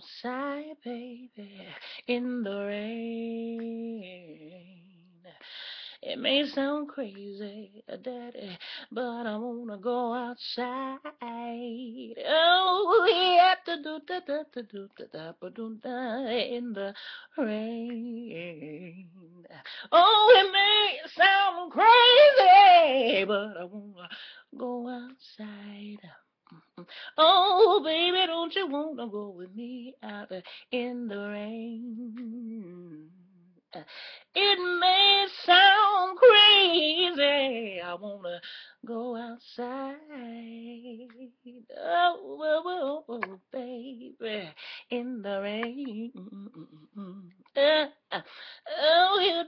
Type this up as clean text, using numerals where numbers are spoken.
outside, baby, in the rain. It may sound crazy, Daddy, but I wanna go outside. Oh, yeah, in the rain. Oh, it may sound crazy, but I wanna go outside. Oh, baby, don't you wanna go with me out in the rain? It may sound crazy. I wanna go outside. Oh, oh, oh, oh, baby, in the rain. Oh, yeah,